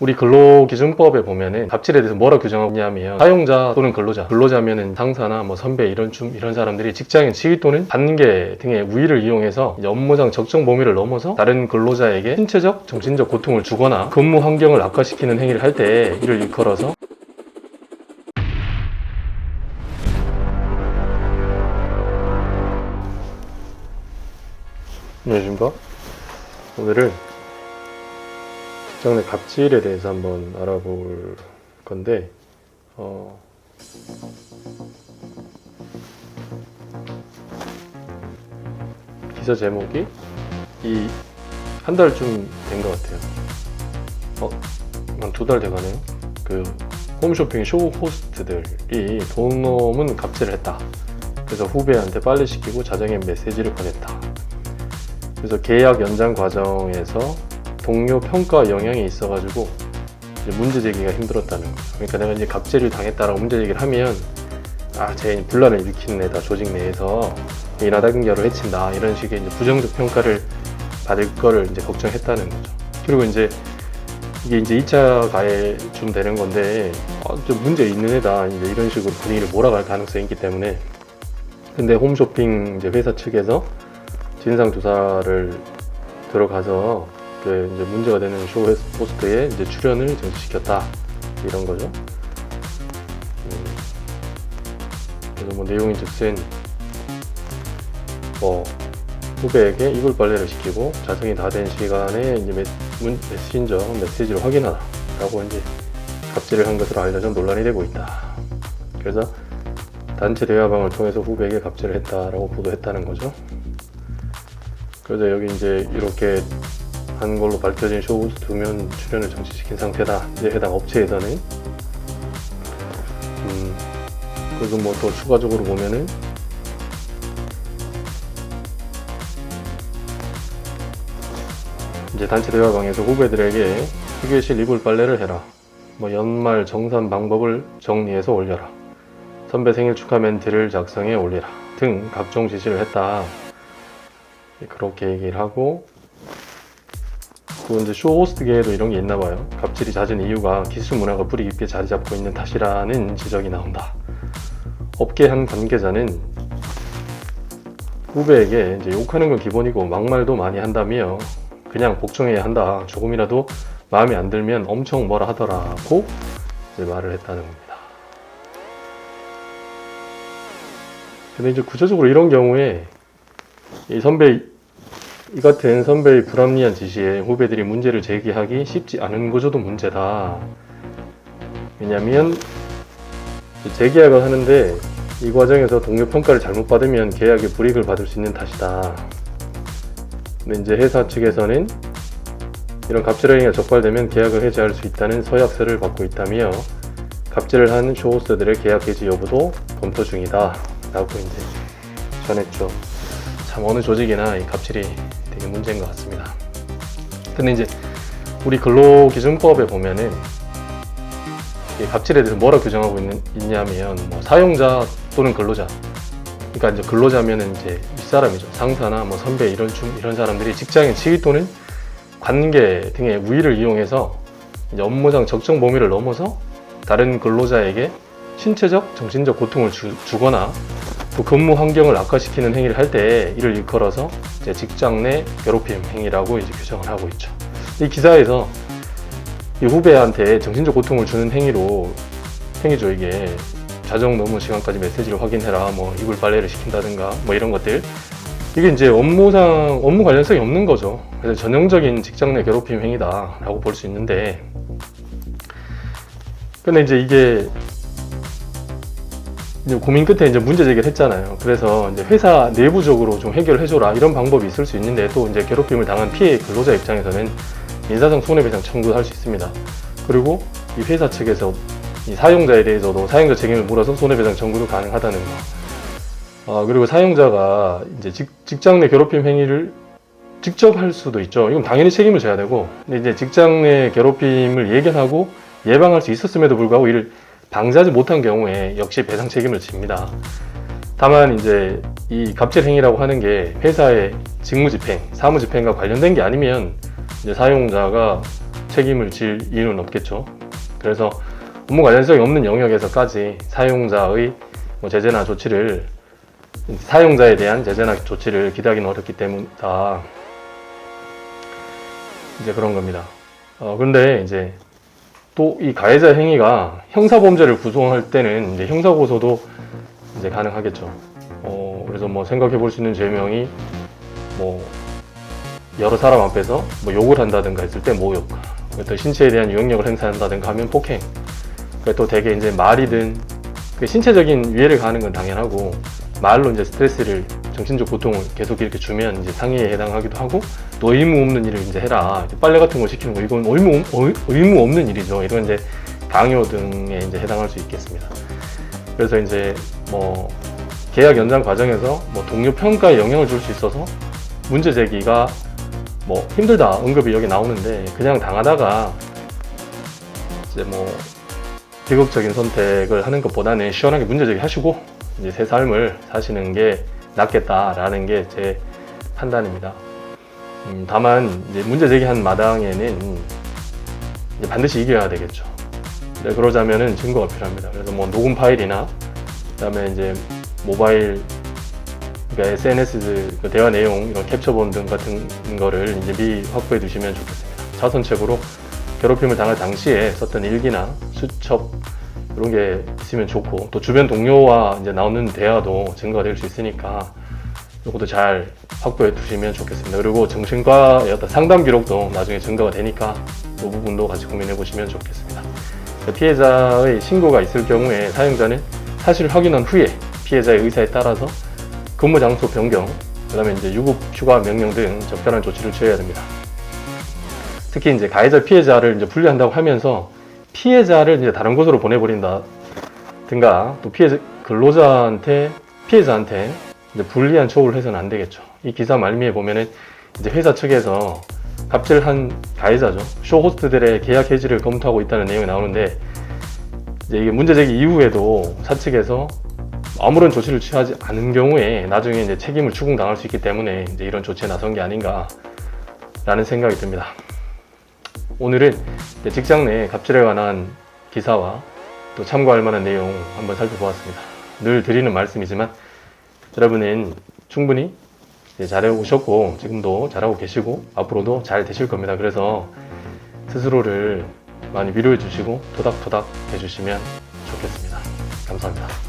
우리 근로기준법에 보면은 갑질에 대해서 뭐라 규정하냐면 사용자 또는 근로자면은 상사나 뭐 선배 이런 사람들이 직장인 지위 또는 관계 등의 우위를 이용해서 이제 업무상 적정 범위를 넘어서 다른 근로자에게 신체적, 정신적 고통을 주거나 근무 환경을 악화시키는 행위를 할 때 이를 일컬어서 안녕하십니까? 오늘은 직장 내 갑질에 대해서 한번 알아볼 건데 기사 제목이 한 달쯤 된 것 같아요. 한 2달 돼가네요. 그 홈쇼핑 쇼 호스트들이 돈 넘은 갑질을 했다. 그래서 후배한테 빨리 시키고 자정에 메시지를 보냈다. 그래서 계약 연장 과정에서 동료 평가 영향이 있어가지고 이제 문제 제기가 힘들었다는 거죠. 그러니까 내가 이제 갑질을 당했다라고 문제 제기를 하면 쟤 분란을 일으키는 애다, 조직 내에서 인하다 근결을 해친다, 이런 식의 이제 부정적 평가를 받을 거를 이제 걱정했다는 거죠. 그리고 이제 이게 이제 2차 가해쯤 되는 건데 좀 문제 있는 애다, 이제 이런 식으로 분위기를 몰아갈 가능성이 있기 때문에. 근데 홈쇼핑 이제 회사 측에서 진상 조사를 들어가서 이제 문제가 되는 쇼 호스트에 이제 출연을 정지시켰다, 이런 거죠. 그래서 뭐 내용인즉슨 후배에게 이불 빨래를 시키고 자정이 다 된 시간에 이제 메시지를 확인하라 라고 이제 갑질을 한 것으로 알려져 논란이 되고 있다. 그래서 단체 대화방을 통해서 후배에게 갑질을 했다라고 보도했다는 거죠. 그래서 여기 이제 이렇게 한 걸로 밝혀진 쇼 호스트 2명 출연을 정지시킨 상태다. 이제 해당 업체에서는 그리고 뭐 또 추가적으로 보면은 이제 단체 대화방에서 후배들에게 휴게실 이불 빨래를 해라, 뭐 연말 정산 방법을 정리해서 올려라, 선배 생일 축하 멘트를 작성해 올리라 등 각종 지시를 했다. 그렇게 얘기를 하고, 또 이제 쇼 호스트계에도 이런 게 있나 봐요. 갑질이 잦은 이유가 기수 문화가 뿌리 깊게 자리 잡고 있는 탓이라는 지적이 나온다. 업계 한 관계자는 후배에게 이제 욕하는 건 기본이고 막말도 많이 한다며 그냥 복종해야 한다, 조금이라도 마음에 안 들면 엄청 뭐라 하더라고 이제 말을 했다는 겁니다. 근데 이제 구체적으로 이런 경우에 이 같은 선배의 불합리한 지시에 후배들이 문제를 제기하기 쉽지 않은 구조도 문제다. 왜냐면 재계약을 하는데 이 과정에서 동료 평가를 잘못 받으면 계약에 불이익을 받을 수 있는 탓이다. 근데 이제 회사 측에서는 이런 갑질 행위가 적발되면 계약을 해지할 수 있다는 서약서를 받고 있다며 갑질을 한 쇼호스트들의 계약 해지 여부도 검토 중이다 라고 이제 전했죠. 참 어느 조직이나 이 갑질이 되게 문제인 것 같습니다. 근데 이제 우리 근로기준법에 보면은 이 갑질에 대해서 뭐라 규정하고 있냐면 뭐 사용자 또는 근로자, 그러니까 이제 근로자면은 이제 윗사람이죠. 상사나 뭐 선배 이런 사람들이 직장인 지위 또는 관계 등의 우위를 이용해서 이제 업무상 적정 범위를 넘어서 다른 근로자에게 신체적, 정신적 고통을 주거나 또 근무 환경을 악화시키는 행위를 할 때 이를 일컬어서 이제 직장 내 괴롭힘 행위라고 이제 규정을 하고 있죠. 이 기사에서 이 후배한테 정신적 고통을 주는 행위죠. 이게 자정 넘은 시간까지 메시지를 확인해라, 뭐 이불 빨래를 시킨다든가 뭐 이런 것들, 이게 이제 업무 관련성이 없는 거죠. 그래서 전형적인 직장 내 괴롭힘 행위다라고 볼 수 있는데, 근데 이제 이게 이제 고민 끝에 이제 문제 제기를 했잖아요. 그래서 이제 회사 내부적으로 좀 해결을 해줘라, 이런 방법이 있을 수 있는데, 또 이제 괴롭힘을 당한 피해 근로자 입장에서는 민사상 손해배상 청구를 할 수 있습니다. 그리고 이 회사 측에서 이 사용자에 대해서도 사용자 책임을 물어서 손해배상 청구도 가능하다는 거. 그리고 사용자가 이제 직장 내 괴롭힘 행위를 직접 할 수도 있죠. 이건 당연히 책임을 져야 되고, 근데 이제 직장 내 괴롭힘을 예견하고 예방할 수 있었음에도 불구하고 이를 방지하지 못한 경우에 역시 배상 책임을 집니다. 다만 이제 이 갑질 행위라고 하는 게 회사의 직무집행, 사무집행과 관련된 게 아니면 이제 사용자가 책임을 질 이유는 없겠죠. 그래서 업무 관련성이 없는 영역에서까지 사용자의 제재나 조치를, 사용자에 대한 제재나 조치를 기대하기는 어렵기 때문이다. 이제 그런 겁니다. 그런데 이제 또 이 가해자 행위가 형사범죄를 구성할 때는 이제 형사고소도 이제 가능하겠죠. 그래서 뭐 생각해 볼 수 있는 죄명이 뭐 여러 사람 앞에서 뭐 욕을 한다든가 했을 때 모욕, 또 신체에 대한 유형력을 행사한다든가 하면 폭행, 또 되게 이제 말이든 신체적인 위해를 가하는 건 당연하고, 말로 이제 스트레스를, 정신적 고통을 계속 이렇게 주면 이제 상해에 해당하기도 하고, 또 의무 없는 일을 이제 해라, 빨래 같은 걸 시키는 거, 이건 의무 없는 일이죠. 이런 이제 강요 등에 이제 해당할 수 있겠습니다. 그래서 이제 뭐 계약 연장 과정에서 뭐 동료 평가에 영향을 줄 수 있어서 문제 제기가 뭐 힘들다 언급이 여기 나오는데, 그냥 당하다가 이제 뭐 비극적인 선택을 하는 것보다는 시원하게 문제 제기하시고 이제 새 삶을 사시는 게 낫겠다라는 게 제 판단입니다. 다만 이제 문제 제기한 마당에는 이제 반드시 이겨야 되겠죠. 네, 그러자면은 증거가 필요합니다. 그래서 뭐 녹음 파일이나 그다음에 이제 모바일, 그러니까 SNS 대화 내용 이런 캡처본 등 같은 거를 이제 미리 확보해 두시면 좋겠습니다. 자선책으로 괴롭힘을 당할 당시에 썼던 일기나 수첩 이런 게 있으면 좋고, 또 주변 동료와 이제 나오는 대화도 증거가 될 수 있으니까 이것도 잘 확보해 두시면 좋겠습니다. 그리고 정신과의 어떤 상담 기록도 나중에 증거가 되니까 이 부분도 같이 고민해 보시면 좋겠습니다. 피해자의 신고가 있을 경우에 사용자는 사실을 확인한 후에 피해자의 의사에 따라서 근무 장소 변경, 그 다음에 이제 유급 휴가 명령 등 적절한 조치를 취해야 됩니다. 특히 이제 가해자 피해자를 이제 분리한다고 하면서 피해자를 이제 다른 곳으로 보내버린다든가, 또 근로자한테, 피해자한테 이제 불리한 처우를 해서는 안 되겠죠. 이 기사 말미에 보면은 이제 회사 측에서 갑질한 가해자죠, 쇼호스트들의 계약 해지를 검토하고 있다는 내용이 나오는데, 이제 이게 문제 제기 이후에도 사측에서 아무런 조치를 취하지 않은 경우에 나중에 이제 책임을 추궁당할 수 있기 때문에 이제 이런 조치에 나선 게 아닌가라는 생각이 듭니다. 오늘은 직장 내 갑질에 관한 기사와 또 참고할 만한 내용 한번 살펴보았습니다. 늘 드리는 말씀이지만 여러분은 충분히 잘해오셨고 지금도 잘하고 계시고 앞으로도 잘 되실 겁니다. 그래서 스스로를 많이 위로해 주시고 토닥토닥 해주시면 좋겠습니다. 감사합니다.